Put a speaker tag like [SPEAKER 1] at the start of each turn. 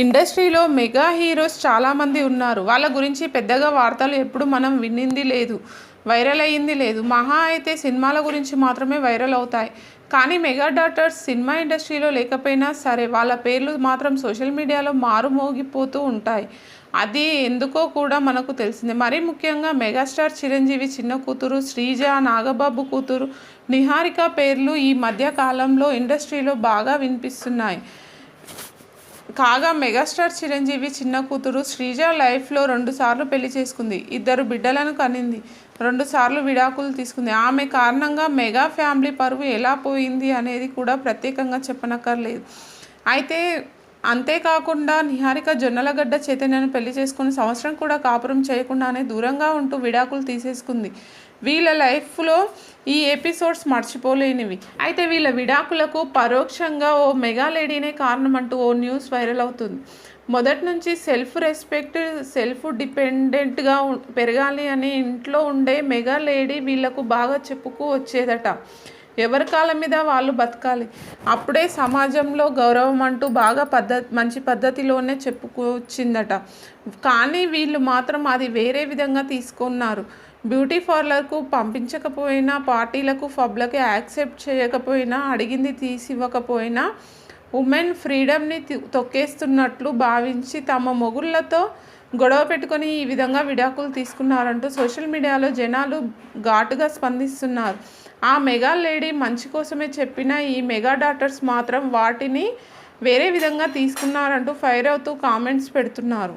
[SPEAKER 1] ఇండస్ట్రీలో mega heroes చాలామంది ఉన్నారు. వాళ్ళ గురించి పెద్దగా వార్తలు ఎప్పుడు మనం వినింది లేదు, వైరల్ అయ్యింది లేదు. మహా అయితే సినిమాల గురించి మాత్రమే వైరల్ అవుతాయి. కానీ మెగా డాటర్స్ సినిమా ఇండస్ట్రీలో లేకపోయినా సరే వాళ్ళ పేర్లు మాత్రం సోషల్ మీడియాలో మారుమోగిపోతూ ఉంటాయి. అది ఎందుకో కూడా మనకు తెలిసిందే. మరీ ముఖ్యంగా మెగాస్టార్ చిరంజీవి చిన్న కూతురు శ్రీజ, నాగబాబు కూతురు నిహారిక పేర్లు ఈ మధ్య కాలంలో ఇండస్ట్రీలో బాగా వినిపిస్తున్నాయి. కాగా మెగాస్టార్ చిరంజీవి చిన్న కూతురు శ్రీజ లైఫ్లో 2 సార్లు పెళ్లి చేసుకుంది, 2 బిడ్డలను కనింది, 2 సార్లు విడాకులు తీసుకుంది. ఆమె కారణంగా మెగా ఫ్యామిలీ పరువు ఎలా పోయింది అనేది కూడా ప్రత్యేకంగా చెప్పనక్కర్లేదు. అయితే అంతేకాకుండా నిహారిక జొన్నలగడ్డ చైతన్యను పెళ్లి చేసుకుని సంవత్సరం కూడా కాపురం చేయకుండానే దూరంగా ఉంటూ విడాకులు తీసేసుకుంది. వీళ్ళ లైఫ్లో ఈ ఎపిసోడ్స్ మర్చిపోలేనివి. అయితే వీళ్ళ విడాకులకు పరోక్షంగా ఓ మెగా లేడీనే కారణమంటూ ఓ న్యూస్ వైరల్ అవుతుంది. మొదటి నుంచి సెల్ఫ్ రెస్పెక్ట్, సెల్ఫ్ డిపెండెంట్గా పెరగాలి అని ఇంట్లో ఉండే మెగా లేడీ వీళ్లకు బాగా చెప్పుకు వచ్చేదట. ఎవరి కాళ్ళ మీద వాళ్ళు బతకాలి, అప్పుడే సమాజంలో గౌరవం అంటూ బాగా మంచి పద్ధతిలోనే చెప్పుకొచ్చిందట. కానీ వీళ్ళు మాత్రం అది వేరే విధంగా తీసుకున్నారు. బ్యూటీ పార్లర్కు పంపించకపోయినా, పార్టీలకు పబ్లకు యాక్సెప్ట్ చేయకపోయినా, అడిగింది తీసివ్వకపోయినా ఉమెన్ ఫ్రీడమ్ని తొక్కేస్తున్నట్లు భావించి తమ మొగుళ్ళతో గొడవ పెట్టుకొని ఈ విధంగా విడాకులు తీసుకున్నారంటూ సోషల్ మీడియాలో జనాలు ఘాటుగా స్పందిస్తున్నారు. ఆ మెగా లేడీ మంచి కోసమే చెప్పిన ఈ మెగా డాటర్స్ మాత్రం వాటిని వేరే విధంగా తీసుకున్నారంటూ ఫైర్ అవుతూ కామెంట్స్ పెడుతున్నారు.